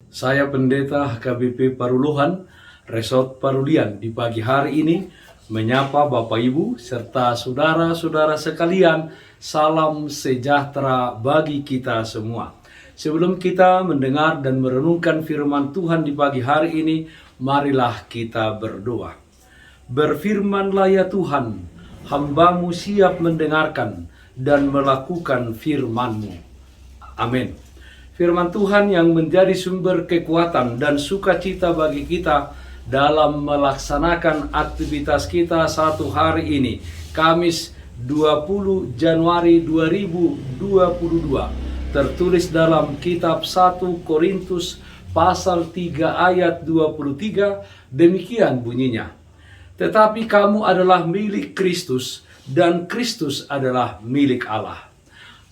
Saya Pendeta HKBP Paruluhan, Resort Parulian, di pagi hari ini menyapa Bapak Ibu serta saudara-saudara sekalian, salam sejahtera bagi kita semua. Sebelum kita mendengar dan merenungkan firman Tuhan di pagi hari ini, marilah kita berdoa. Berfirmanlah ya Tuhan, hamba-Mu siap mendengarkan dan melakukan firman-Mu. Amin. Firman Tuhan yang menjadi sumber kekuatan dan sukacita bagi kita dalam melaksanakan aktivitas kita satu hari ini, Kamis 20 Januari 2022, tertulis dalam kitab 1 Korintus pasal 3 ayat 23, demikian bunyinya. Tetapi kamu adalah milik Kristus dan Kristus adalah milik Allah.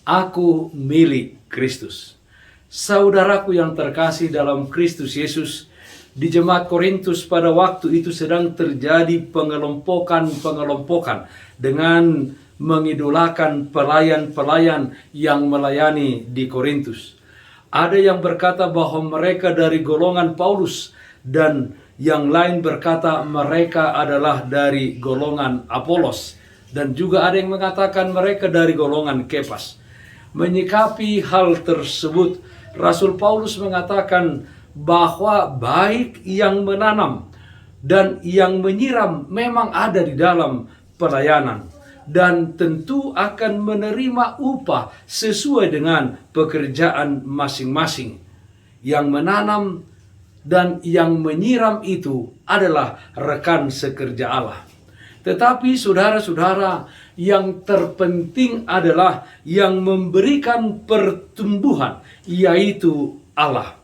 Aku milik Kristus. Saudaraku yang terkasih dalam Kristus Yesus, di jemaat Korintus pada waktu itu sedang terjadi pengelompokan dengan mengidolakan pelayan-pelayan yang melayani di Korintus. Ada yang berkata bahwa mereka dari golongan Paulus dan yang lain berkata mereka adalah dari golongan Apolos, dan juga ada yang mengatakan mereka dari golongan Kefas. Menyikapi hal tersebut, Rasul Paulus mengatakan bahwa baik yang menanam dan yang menyiram memang ada di dalam pelayanan, dan tentu akan menerima upah sesuai dengan pekerjaan masing-masing. Yang menanam dan yang menyiram itu adalah rekan sekerja Allah. Tetapi saudara-saudara, yang terpenting adalah yang memberikan pertumbuhan, yaitu Allah.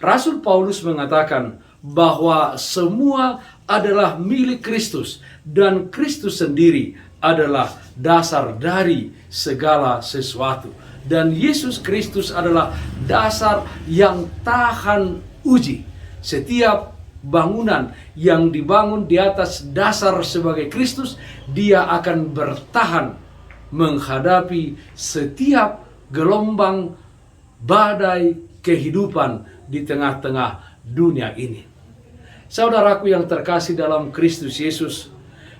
Rasul Paulus mengatakan bahwa semua adalah milik Kristus dan Kristus sendiri adalah dasar dari segala sesuatu. Dan Yesus Kristus adalah dasar yang tahan uji. Setiap bangunan yang dibangun di atas dasar sebagai Kristus, dia akan bertahan menghadapi setiap gelombang badai kehidupan di tengah-tengah dunia ini. Saudaraku yang terkasih dalam Kristus Yesus,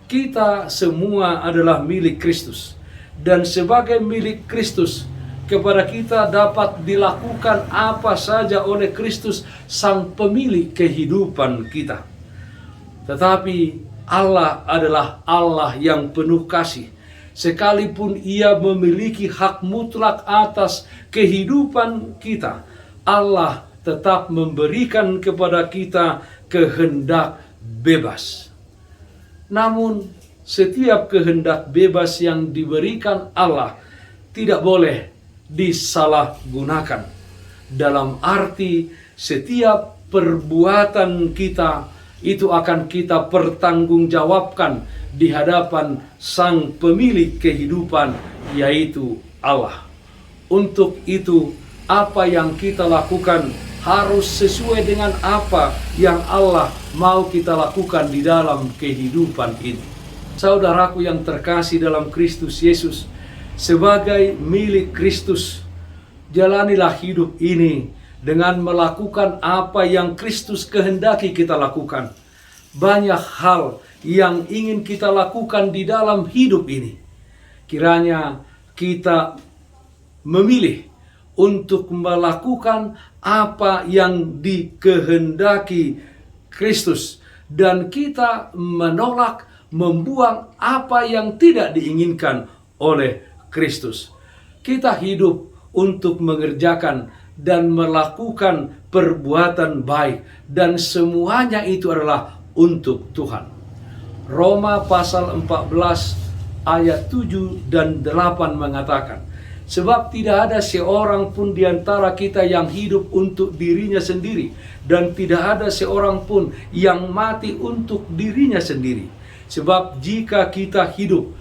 kita semua adalah milik Kristus, dan sebagai milik Kristus, kepada kita dapat dilakukan apa saja oleh Kristus, sang pemilik kehidupan kita. Tetapi Allah adalah Allah yang penuh kasih. Sekalipun Ia memiliki hak mutlak atas kehidupan kita, Allah tetap memberikan kepada kita kehendak bebas. Namun setiap kehendak bebas yang diberikan Allah tidak boleh disalahgunakan. Dalam arti setiap perbuatan kita itu akan kita pertanggungjawabkan di hadapan sang pemilik kehidupan, yaitu Allah. Untuk itu, apa yang kita lakukan harus sesuai dengan apa yang Allah mau kita lakukan di dalam kehidupan ini. Saudaraku yang terkasih dalam Kristus Yesus, sebagai milik Kristus, jalanilah hidup ini dengan melakukan apa yang Kristus kehendaki kita lakukan. Banyak hal yang ingin kita lakukan di dalam hidup ini. Kiranya kita memilih untuk melakukan apa yang dikehendaki Kristus, dan kita menolak, membuang apa yang tidak diinginkan oleh Kristus. Kita hidup untuk mengerjakan dan melakukan perbuatan baik, dan semuanya itu adalah untuk Tuhan. Roma pasal 14 ayat 7 dan 8 mengatakan, sebab tidak ada seorang pun di antara kita yang hidup untuk dirinya sendiri, dan tidak ada seorang pun yang mati untuk dirinya sendiri. Sebab jika kita hidup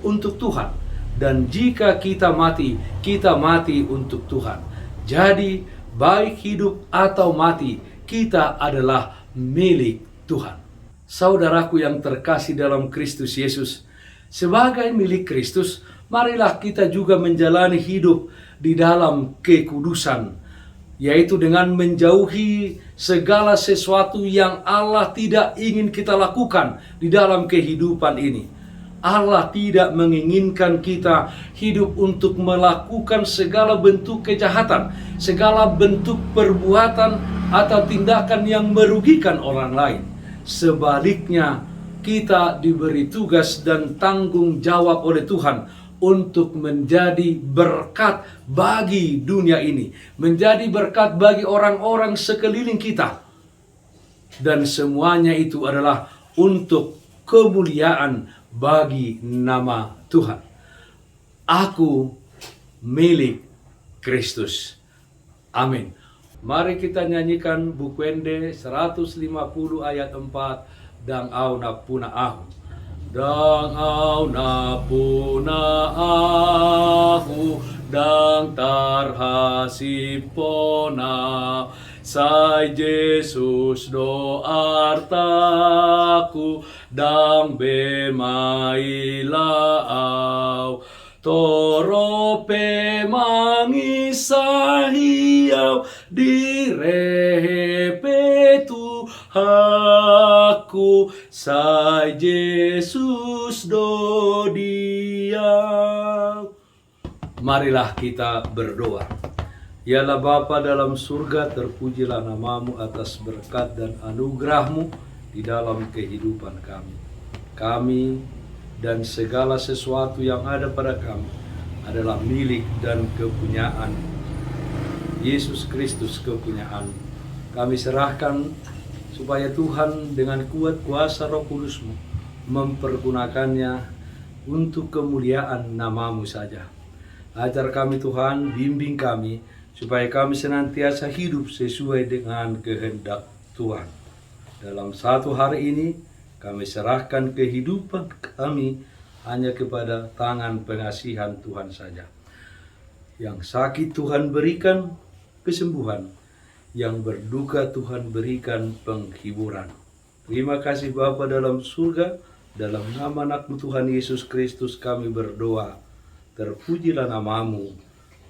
untuk Tuhan, dan jika kita mati untuk Tuhan. Jadi, baik hidup atau mati, kita adalah milik Tuhan. Saudaraku yang terkasih dalam Kristus Yesus, sebagai milik Kristus, marilah kita juga menjalani hidup di dalam kekudusan, yaitu dengan menjauhi segala sesuatu yang Allah tidak ingin kita lakukan di dalam kehidupan ini. Allah tidak menginginkan kita hidup untuk melakukan segala bentuk kejahatan, segala bentuk perbuatan atau tindakan yang merugikan orang lain. Sebaliknya, kita diberi tugas dan tanggung jawab oleh Tuhan untuk menjadi berkat bagi dunia ini, menjadi berkat bagi orang-orang sekeliling kita. Dan semuanya itu adalah untuk kemuliaan bagi nama Tuhan. Aku milik Kristus. Amin. Mari kita nyanyikan Bukwende 150 ayat 4. Dang au na puna ahu. Dang au na puna ahu. Dang tarhasip pona. Sai Jesus do artaku. Dang bemailaau. Torope mangisahiau direpetu aku sai Jesus do diau. Marilah kita berdoa. Yalah Bapa dalam surga, terpujilah namamu atas berkat dan anugerahmu di dalam kehidupan kami. Kami dan segala sesuatu yang ada pada kami adalah milik dan kepunyaan Yesus Kristus, kepunyaan. Kami serahkan supaya Tuhan dengan kuat kuasa Roh Kudus-Mu mempergunakannya untuk kemuliaan namamu saja. Ajar kami Tuhan, bimbing kami supaya kami senantiasa hidup sesuai dengan kehendak Tuhan. Dalam satu hari ini kami serahkan kehidupan kami hanya kepada tangan pengasihan Tuhan saja. Yang sakit Tuhan berikan kesembuhan, yang berduka Tuhan berikan penghiburan. Terima kasih Bapa dalam surga, dalam nama anak-Mu Tuhan Yesus Kristus kami berdoa. Terpujilah namamu.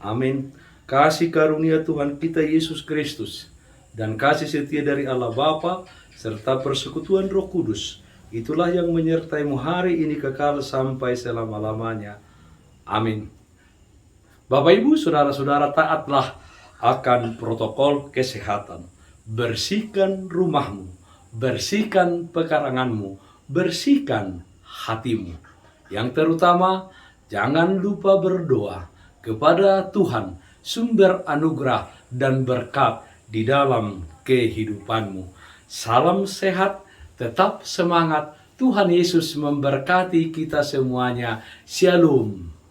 Amin. Kasih karunia Tuhan kita Yesus Kristus dan kasih setia dari Allah Bapa serta persekutuan Roh Kudus, itulah yang menyertai-mu hari ini kekal sampai selama-lamanya. Amin. Bapak Ibu, saudara-saudara, taatlah akan protokol kesehatan. Bersihkan rumahmu, bersihkan pekaranganmu, bersihkan hatimu. Yang terutama, jangan lupa berdoa kepada Tuhan, sumber anugerah dan berkat di dalam kehidupanmu. Salam sehat, tetap semangat. Tuhan Yesus memberkati kita semuanya. Shalom.